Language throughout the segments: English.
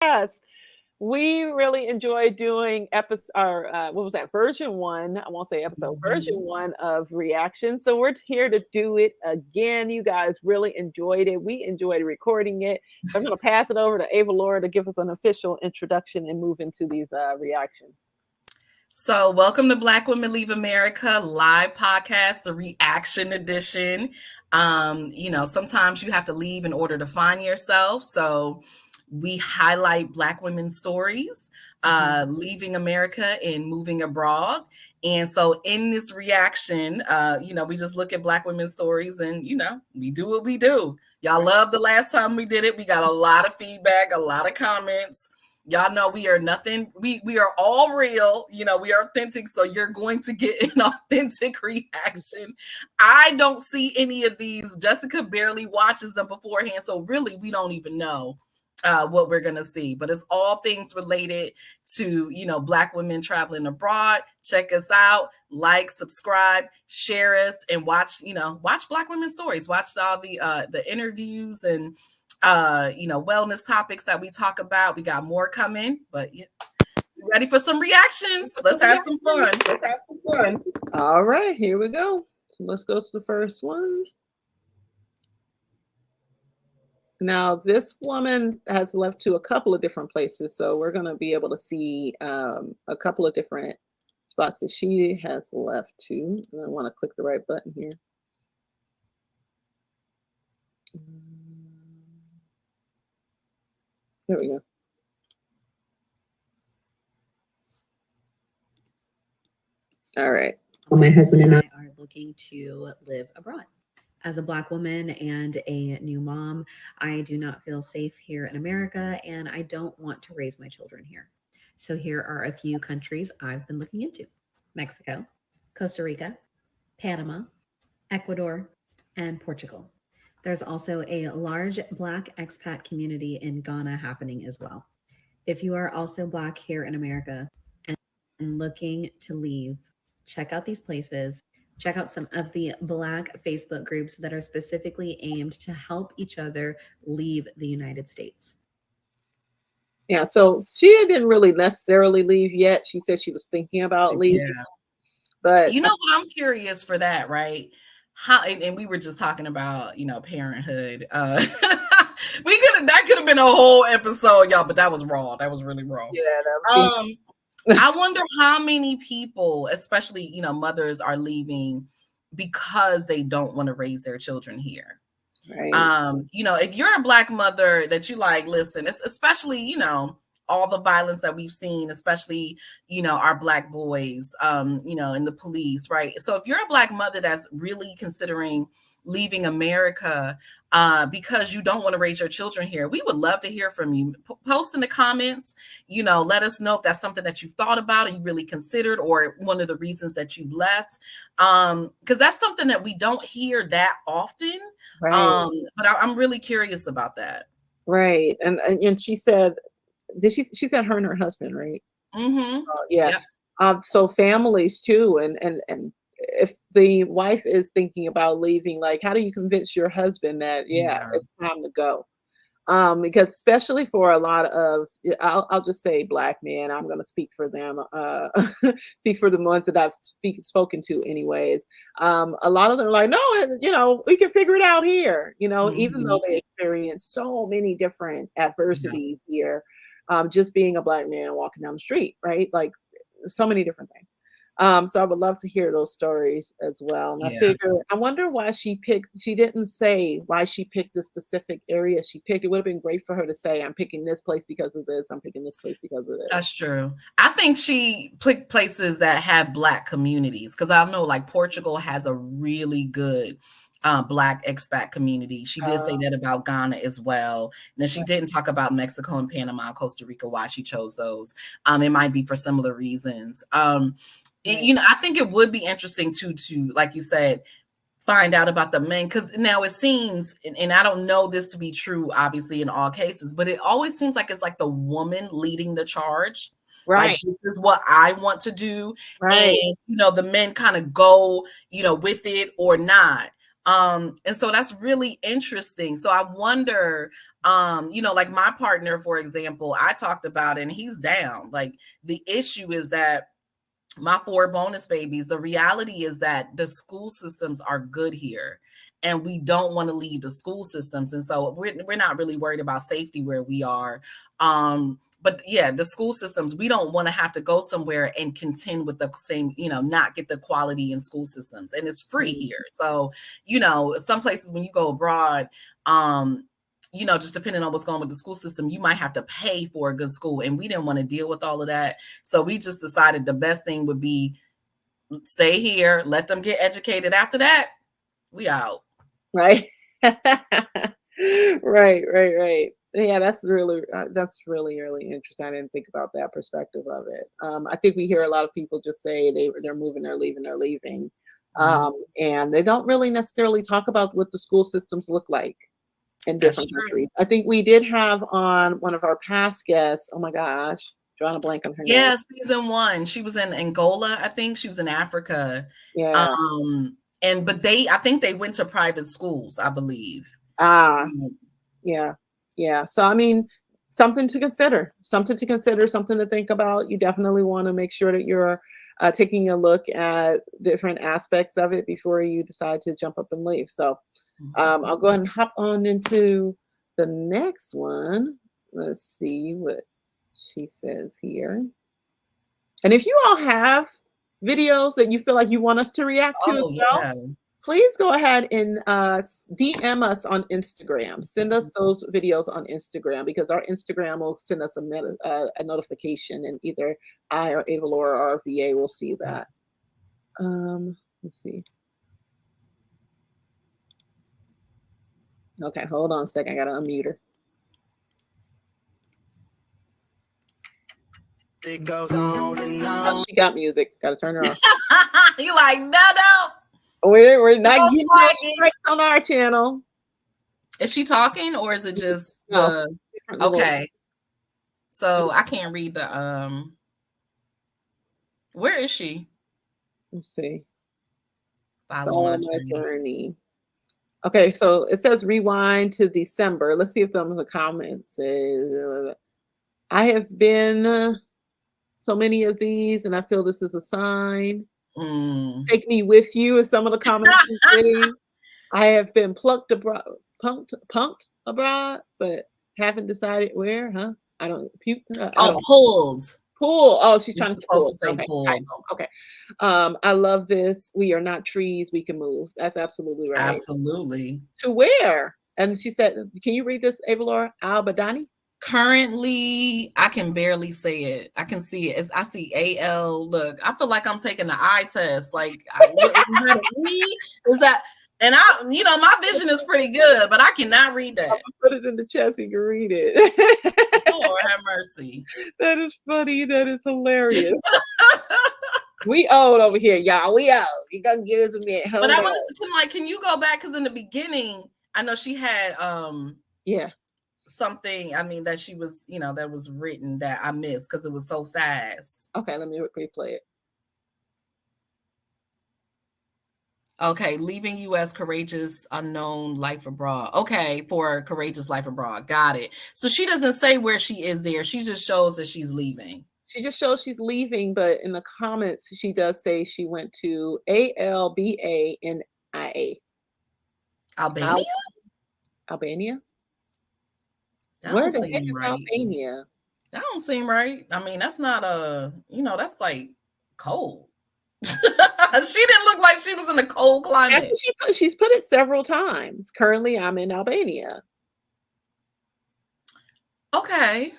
Yes. We really enjoy doing episode or what was that, version one? I won't say episode, version Mhm. one of reaction. So we're here to do it again. You guys really enjoyed it. We enjoyed recording it. So I'm going to pass it over to Avalaura to give us an official introduction and move into these reactions. So, welcome to Black Women Leave America live podcast, the reaction edition. Sometimes you have to leave in order to find yourself. So, we highlight Black women's stories, leaving America and moving abroad. And so, in this reaction, we just look at Black women's stories and, we do what we do. Y'all love the last time we did it. We got a lot of feedback, a lot of comments. Y'all know we are nothing. We are all real. We are authentic. So you're going to get an authentic reaction. I don't see any of these. Jessica barely watches them beforehand. So really, we don't even know what we're going to see. But it's all things related to, Black women traveling abroad. Check us out. Like, subscribe, share us, and watch Black women's stories. Watch all the interviews and wellness topics that we talk about. We got more coming, but yeah, ready for some reactions? Let's have some fun. All right, here we go. So let's go to the first one. Now, this woman has left to a couple of different places, so we're going to be able to see a couple of different spots that she has left to. And I want to click the right button here. There we go. All right. My husband and I are looking to live abroad. As a Black woman and a new mom, I do not feel safe here in America, and I don't want to raise my children here. So here are a few countries I've been looking into: Mexico, Costa Rica, Panama, Ecuador, and Portugal. There's also a large Black expat community in Ghana happening as well. If you are also Black here in America and looking to leave, check out these places. Check out some of the Black Facebook groups that are specifically aimed to help each other leave the United States. Yeah, so she didn't really necessarily leave yet. She said she was thinking about leaving. Yeah. But you know what, I'm curious for that, right? How, and we were just talking about, parenthood. That could have been a whole episode, y'all, but that was raw. That was really raw. Yeah, that was I wonder how many people, especially, mothers, are leaving because they don't want to raise their children here. right. If you're a Black mother that you like, listen, it's especially, all the violence that we've seen, especially, our Black boys, in the police, right? So if you're a Black mother that's really considering leaving America because you don't want to raise your children here, we would love to hear from you. Post in the comments, let us know if that's something that you thought about or you really considered, or one of the reasons that you left. Because that's something that we don't hear that often. Right. But I'm really curious about that. Right. And she said, she said her and her husband, right? Mm-hmm. Yeah. Yep. So families too, and if the wife is thinking about leaving, like, how do you convince your husband that it's time to go? Because especially for a lot of, I'll just say Black men, I'm going to speak for them, speak for the ones that I've spoken to anyways. A lot of them are like, no, we can figure it out here, even though they experience so many different adversities here, just being a Black man walking down the street, right? Like so many different things. So I would love to hear those stories as well. And I wonder why she didn't say why she picked the specific area she picked. It would have been great for her to say, I'm picking this place because of this. I'm picking this place because of this. That's true. I think she picked places that have Black communities, because I know like Portugal has a really good Black expat community. She did say that about Ghana as well. And then she didn't talk about Mexico and Panama, Costa Rica, why she chose those. It might be for similar reasons. I think it would be interesting to like you said, find out about the men, because now it seems, and I don't know this to be true, obviously, in all cases, but it always seems like it's like the woman leading the charge. Right. Like, this is what I want to do. Right. And, the men kind of go, with it or not. And so that's really interesting. So I wonder, Like my partner, for example, I talked about it and he's down. Like the issue is that my 4 bonus babies, the reality is that the school systems are good here and we don't want to leave the school systems. And so we're not really worried about safety where we are. But yeah, the school systems, we don't want to have to go somewhere and contend with the same, not get the quality in school systems, and it's free here. So, some places when you go abroad, just depending on what's going on with the school system, you might have to pay for a good school. And we didn't want to deal with all of that. So we just decided the best thing would be stay here, let them get educated. After that, we out. Right. Right. Yeah, that's really interesting. I didn't think about that perspective of it. I think we hear a lot of people just say they're moving, they're leaving. And they don't really necessarily talk about what the school systems look like in different countries. I think we did have on one of our past guests, oh my gosh, drawing a blank on her name. Yeah, season 1. She was in Angola, I think. She was in Africa. Yeah. But I think they went to private schools, I believe. Yeah. So, I mean, something to consider, something to think about. You definitely want to make sure that you're taking a look at different aspects of it before you decide to jump up and leave. So I'll go ahead and hop on into the next one. Let's see what she says here. And if you all have videos that you feel like you want us to react to as well, please go ahead and DM us on Instagram. Send us those videos on Instagram, because our Instagram will send us a notification, and either I or Avalaura or our VA will see that. Let's see. Okay, hold on a second. I gotta unmute her. It goes on and on. Oh, she got music. Gotta turn her off. You like, no. We're not getting that on our channel. Is she talking, or is it just okay? So I can't read the Where is she? Let's see. Follow my journey. Okay, so it says rewind to December. Let's see if some of the comments say, I have been so many of these, and I feel this is a sign. Take me with you, is some of the comments. I have been punked abroad, but haven't decided where, huh? Pulled. Pull. Oh, she's trying to pull. Okay. Okay. I love this. We are not trees. We can move. That's absolutely right. Absolutely. To where? And she said, can you read this, Avalaura? Al-Badani? Currently, I can barely say it. I can see it. I see AL. Look, I feel like I'm taking the eye test. Like, is that? And my vision is pretty good, but I cannot read that. I'll put it in the chat so you can read it. Lord have mercy. That is funny. That is hilarious. We old over here, y'all. We old. You gonna give us a minute. But I want to can you go back? Because in the beginning, I know she had something. I mean, that she was, that was written that I missed because it was so fast. Okay, let me replay it. Okay, leaving U.S. courageous unknown life abroad. Okay, for courageous life abroad. Got it. So she doesn't say where she is there. She just shows that she's leaving. She just shows she's leaving, but in the comments, she does say she went to ALBANIA. Albania? Albania? Where the heck is Albania? That don't seem right. I mean, that's not that's like cold. She didn't look like she was in a cold climate. She's put it several times. Currently, I'm in Albania. Okay.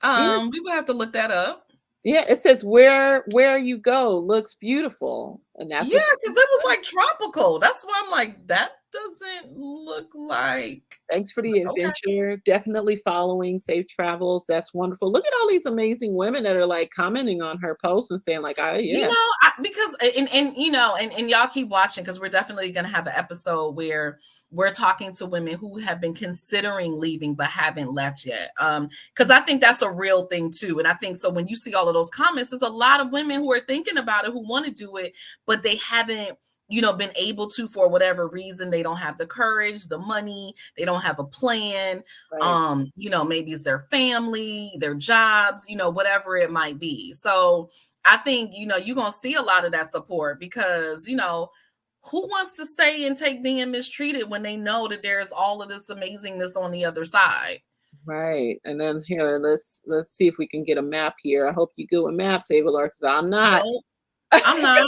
We will have to look that up. Yeah, it says where you go looks beautiful. And that's because it was like tropical. That's why I'm like, that doesn't look like. Thanks for the adventure. Okay. Definitely following safe travels. That's wonderful. Look at all these amazing women that are like commenting on her posts and saying like, because y'all keep watching, because we're definitely going to have an episode where we're talking to women who have been considering leaving but haven't left yet. Because I think that's a real thing too. And I think so when you see all of those comments, there's a lot of women who are thinking about it, who want to do it, but they haven't been able to, for whatever reason, they don't have the courage, the money, they don't have a plan. Right. Maybe it's their family, their jobs, whatever it might be. So I think, you're going to see a lot of that support because, who wants to stay and take being mistreated when they know that there's all of this amazingness on the other side? Right. And then here, let's see if we can get a map here. I hope you good with maps, Avalaura, because I'm not. No, I'm not.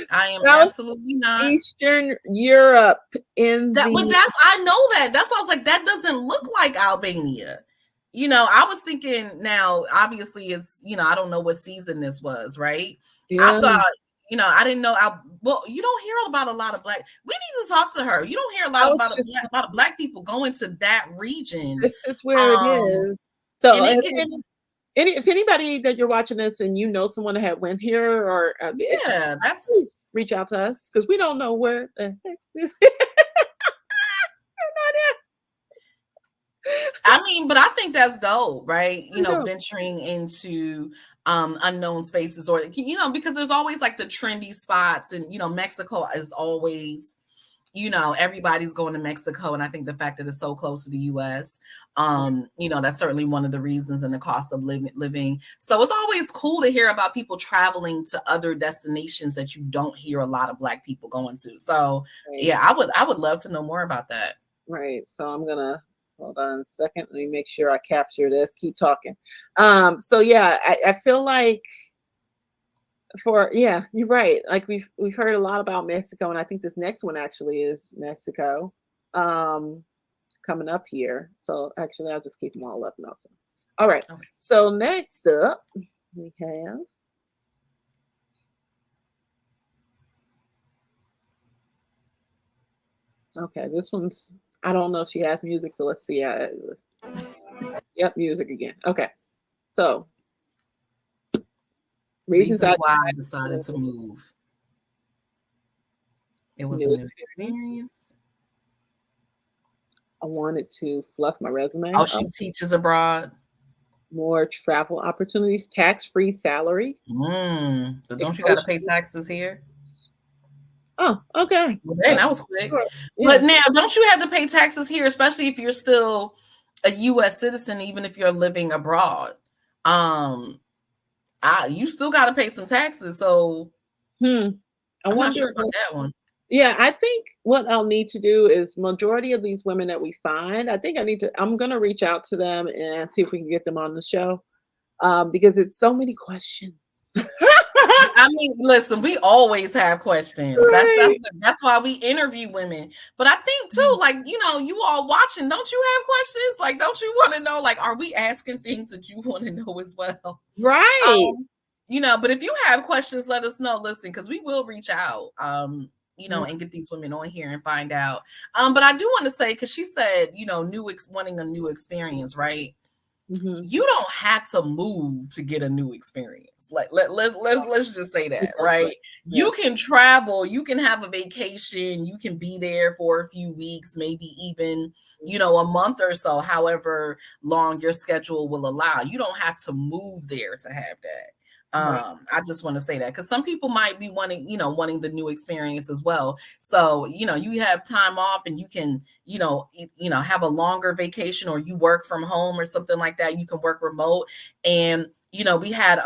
I am South absolutely not. Eastern Europe in But the I know that. That's why I was like, that doesn't look like Albania. I was thinking now, obviously it's, I don't know what season this was, right? I yeah. thought, I didn't know. Well, you don't hear about a lot of black. We need to talk to her. You don't hear a lot about a lot of black people going to that region. This is where it is. So and if anybody that you're watching this and you know someone that went here or please reach out to us because we don't know where the heck this is. I mean, but I think that's dope, right? Venturing into unknown spaces or, because there's always like the trendy spots and, Mexico is always, everybody's going to Mexico. And I think the fact that it's so close to the US, that's certainly one of the reasons and the cost of living. So it's always cool to hear about people traveling to other destinations that you don't hear a lot of Black people going to. So yeah, I would love to know more about that. Right. So I'm going to hold on a second. Let me make sure I capture this. Keep talking. So yeah, I feel like you're right. Like we've heard a lot about Mexico, and I think this next one actually is Mexico coming up here. So actually, I'll just keep them all up now. So, all right. Okay. So next up, we have. Okay, this one's. I don't know if she has music, so let's see. Yep, music again. Okay, so. Reasons why I decided to move. It was a new experience. I wanted to fluff my resume. Oh, she teaches abroad. More travel opportunities, tax-free salary. But don't you got to pay taxes here? Oh, okay. Well, dang, that was quick. Sure. Yeah. But now, don't you have to pay taxes here, especially if you're still a U.S. citizen, even if you're living abroad? You still got to pay some taxes. So I'm not sure about that one. Yeah, I think what I'll need to do is majority of these women that we find, I'm going to reach out to them and see if we can get them on the show because it's so many questions. I mean, listen, we always have questions. Right. That's why we interview women. But I think too, like, you all watching, don't you have questions? Like, don't you want to know, like, are we asking things that you want to know as well? Right. But if you have questions, let us know. Listen, because we will reach out, and get these women on here and find out. But I do want to say, because she said, wanting a new experience, right? Mm-hmm. You don't have to move to get a new experience. Like let's just say that, right? Yeah. You can travel, you can have a vacation, you can be there for a few weeks, maybe even, a month or so, however long your schedule will allow. You don't have to move there to have that. I just want to say that because some people might be wanting the new experience as well. So, you have time off and you can, have a longer vacation or you work from home or something like that. You can work remote. And, we had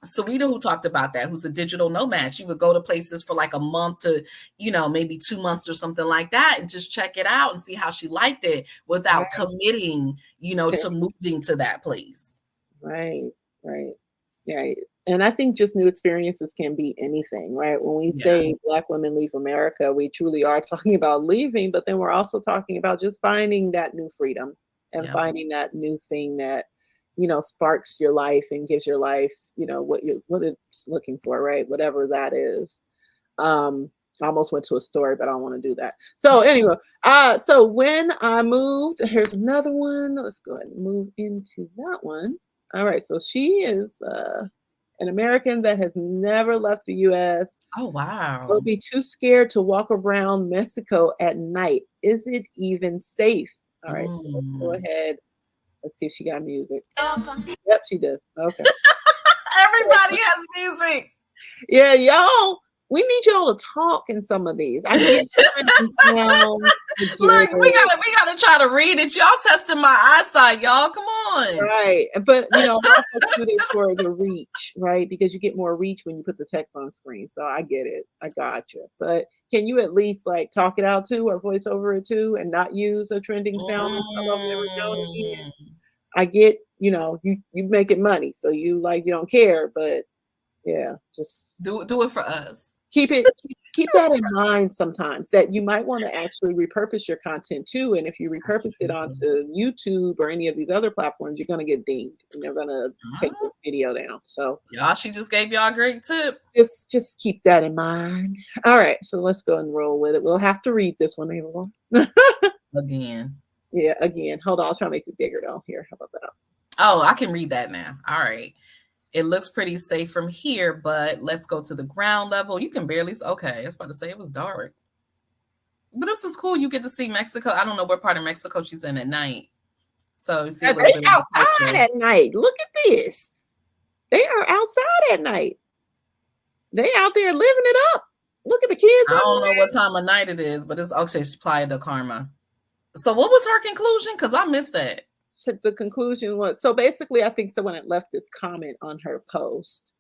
Sarita who talked about that, who's a digital nomad. She would go to places for like a month to, maybe 2 months or something like that and just check it out and see how she liked it without committing, to moving to that place. Right. Yeah, and I think just new experiences can be anything, right? When we say Black women leave America, we truly are talking about leaving, but then we're also talking about just finding that new freedom and finding that new thing that, sparks your life and gives your life, what it's looking for, right? Whatever that is. I almost went to a story, but I don't want to do that. So anyway, so when I moved, here's another one. Let's go ahead and move into that one. All right, so she is an American that has never left the U.S. Oh, wow. Will be too scared to walk around Mexico at night. Is it even safe? All right, so let's go ahead. Let's see if she got music. Yep, she does. Okay. Everybody has music. Yeah, y'all, we need y'all to talk in some of these. I get the trending sounds, I get Look, we it. gotta try to read it. Y'all testing my eyesight, y'all. Come on. Right. But you know, I also do this for the reach, right? Because you get more reach when you put the text on screen. So I get it. I got you. But can you at least like talk it out too or voice over it too and not use a trending sound and some of them every now and again? Mm. I get, you know, you making money, so you like you don't care, but yeah, just Do it for us. keep that in mind sometimes that you might want to actually repurpose your content too. And if you repurpose it onto YouTube or any of these other platforms, you're gonna get dinged and they're gonna take the video down. So y'all, she just gave y'all a great tip. just keep that in mind. All right, so let's go and roll with it. We'll have to read this one, Avalaura. Again. Yeah, again. Hold on, I'll try to make it bigger though. Here, how about that? Oh, I can read that now. All right. It looks pretty safe from here, but let's go to the ground level. You can barely, okay, I was about to say it was dark. But this is cool. You get to see Mexico. I don't know what part of Mexico she's in at night. So you see a little bit outside at night. Look at this. They are outside at night. They out there living it up. Look at the kids. I don't know what time of night it is, but it's okay. She's Playa del Carmen. So what was her conclusion? Because I missed that. The conclusion was, so basically, I think someone had left this comment on her post.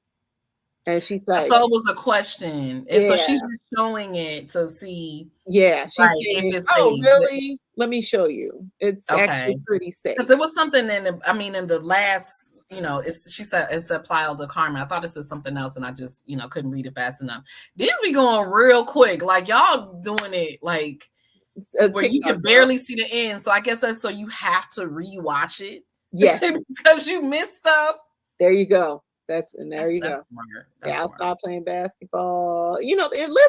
And she's like, so it was a question. And so she's showing it to see. Yeah, she's right, saying, if it's oh, safe. really? Let me show you. It's actually pretty safe. Because it was something in the, I mean, in the last, you know, she said it's a Playa del Carmen. I thought it said something else, and I just, you know, couldn't read it fast enough. These be going real quick, like y'all doing it like where you can barely see the end. So I guess that's so you have to rewatch it. Yeah, because you missed stuff. There you go. There you go. Yeah, outside playing basketball. You know, they're living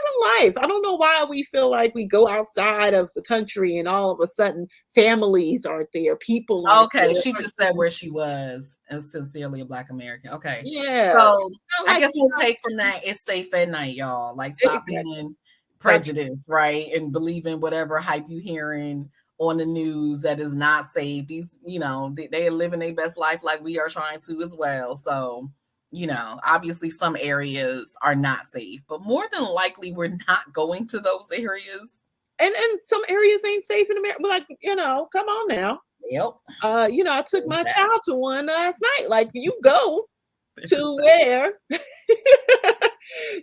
life. I don't know why we feel like we go outside of the country and all of a sudden families aren't there. People aren't okay, there. she just said where she was and sincerely a Black American. Okay. Yeah. So I guess we'll take from that it's safe at night, y'all. Like stop being prejudiced, right? And believing whatever hype you hearing on the news that is not safe. These, you know, they are living their best life like we are trying to as well. So you know, obviously some areas are not safe, but more than likely we're not going to those areas. And some areas ain't safe in America. Like, you know, come on now. Yep. You know, I took my child to one last night. Like, you go to where,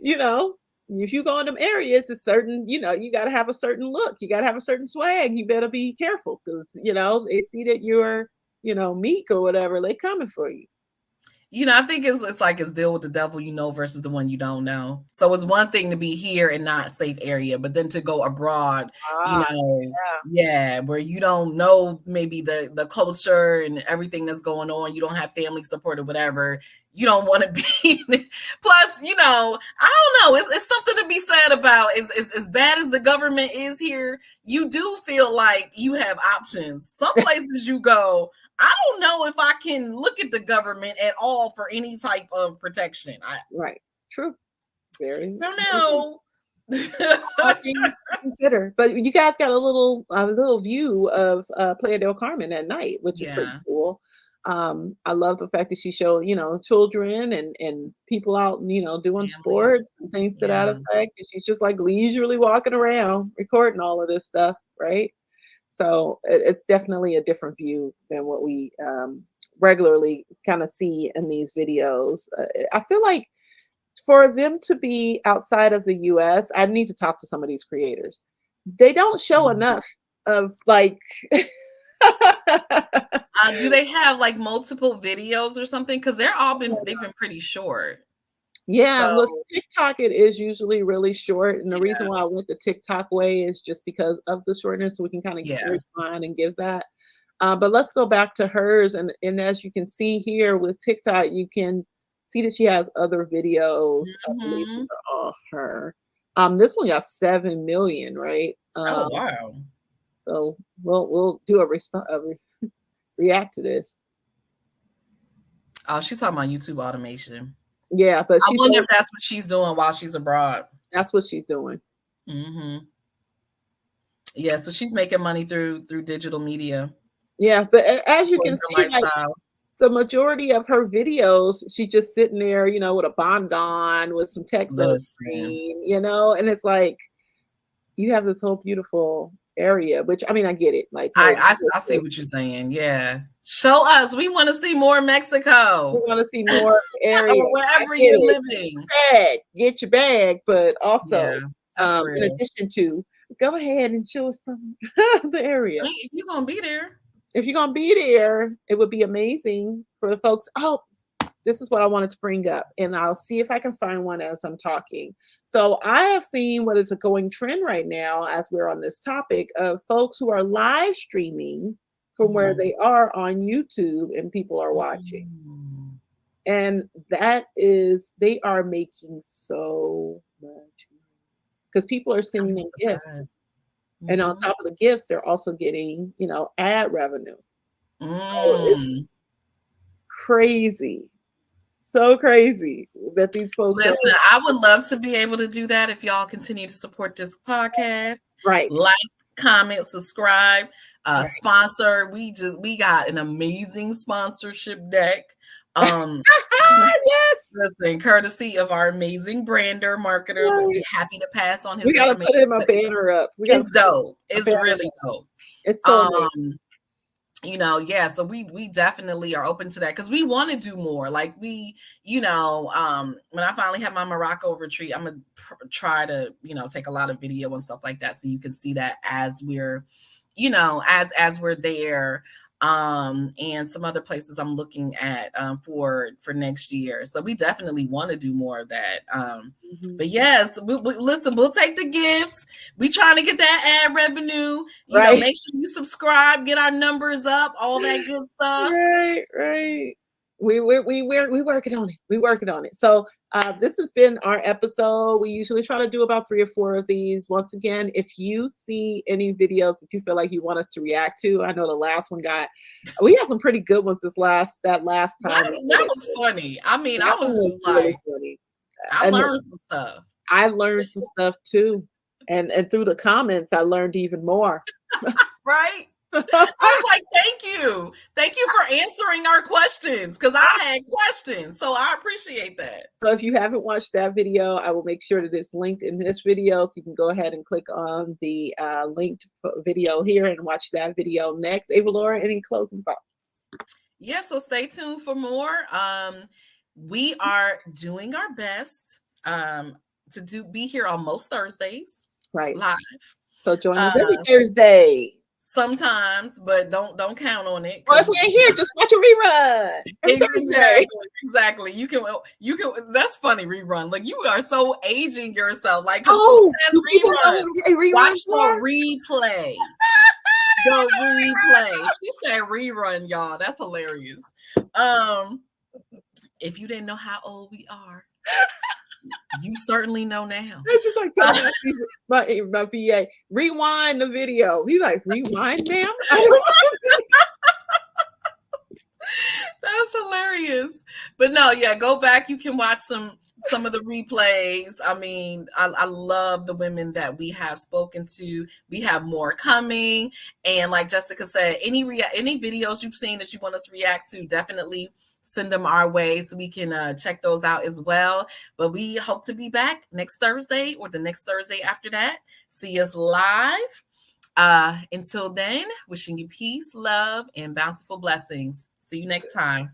you know, if you go in them areas, it's certain, you know, you got to have a certain look. You got to have a certain swag. You better be careful because, you know, they see that you're, you know, meek or whatever. They coming for you. You know, I think it's like it's deal with the devil you know versus the one you don't know. So it's one thing to be here and not safe area, but then to go abroad, you know, where you don't know maybe the culture and everything that's going on. You don't have family support or whatever. You don't want to be. Plus, you know, I don't know. It's something to be said about as bad as the government is here. You do feel like you have options. Some places you go, I don't know if I can look at the government at all for any type of protection. Right. True. Very. I don't know. All things to consider. But you guys got a little view of Playa del Carmen at night, which is pretty cool. I love the fact that she showed, you know, children and people out, you know, doing sports and things to that effect. And she's just like leisurely walking around, recording all of this stuff, right? So it's definitely a different view than what we regularly kind of see in these videos. I feel like for them to be outside of the US, I need to talk to some of these creators. They don't show enough of like. Do they have like multiple videos or something? Because they've been pretty short. Yeah, look, TikTok, it is usually really short. And the reason why I went the TikTok way is just because of the shortness. So we can kind of respond and give that. But let's go back to hers. And as you can see here with TikTok, you can see that she has other videos. I believe these are all her. This one got 7 million, right? Oh, wow. So we'll do a react to this. Oh, she's talking about YouTube automation. Yeah, but I wonder if that's what she's doing while she's abroad. That's what she's doing. Yeah, so she's making money through digital media. Yeah, but as you can see, like, the majority of her videos, she just sitting there, you know, with a bond on, with some text on the Listen. screen, you know, and it's like you have this whole beautiful area, which I mean, I get it. Like, hey, I see what you're saying. Yeah. Show us. We want to see more Mexico we want to see more area. or wherever you're living. Get your bag, but also, Yeah, that's in real. addition to, go ahead and show us some the area. If you're gonna be there. If you're gonna be there, it would be amazing for the folks. Oh, this is what I wanted to bring up, and I'll see if I can find one as I'm talking. So I have seen what is a going trend right now, as we're on this topic, of folks who are live streaming from where they are on YouTube, and people are watching. And that is, they are making so much money because people are sending in gifts. And on top of the gifts, they're also getting, you know, ad revenue. So it's crazy. So crazy that these folks Listen, I would love to be able to do that if y'all continue to support this podcast. Right. Like, comment, subscribe, sponsor. We got an amazing sponsorship deck. Yes. Listen, courtesy of our amazing brander marketer. We'll be happy to pass on his We gotta put my banner up. It's dope. It's really dope. It's so you know, yeah, so we definitely are open to that because we want to do more. Like we, you know, when I finally have my Morocco retreat, I'm gonna try to, you know, take a lot of video and stuff like that so you can see that as we're, you know, as we're there. And some other places I'm looking at for next year. So we definitely want to do more of that. But yes, listen, we'll take the gifts. We trying to get that ad revenue. You know, make sure you subscribe, get our numbers up, all that good stuff. Right. We're working on it. We're working on it. So this has been our episode. We usually try to do about 3 or 4 of these. Once again, if you see any videos that you feel like you want us to react to, I know the last one we had some pretty good ones that last time. That was funny. I mean, I was just like, funny. I learned some stuff. I learned some stuff too. And through the comments, I learned even more. Right? I was like, thank you for answering our questions, because I had questions, so I appreciate that. So if you haven't watched that video, I will make sure that it's linked in this video, so you can go ahead and click on the linked video here and watch that video next. Avalaura, any closing thoughts? Yeah, so stay tuned for more. We are doing our best to be here on most Thursdays, live. So join us every Thursday. Sometimes, but don't count on it. Well, if we ain't here, just watch a rerun. Exactly. You can. That's funny. Rerun. Like, you are so aging yourself. Like, rerun. Watch the replay. The replay. She said rerun, y'all. That's hilarious. If you didn't know how old we are, you certainly know now. It's just like telling my VA, rewind the video. He's like, rewind, ma'am? That's hilarious. But no, yeah, go back. You can watch some of the replays. I mean, I love the women that we have spoken to. We have more coming. And like Jessica said, any videos you've seen that you want us to react to, definitely send them our way so we can check those out as well. But we hope to be back next Thursday or the next Thursday after that. See us live. Until then, wishing you peace, love, and bountiful blessings. See you next time.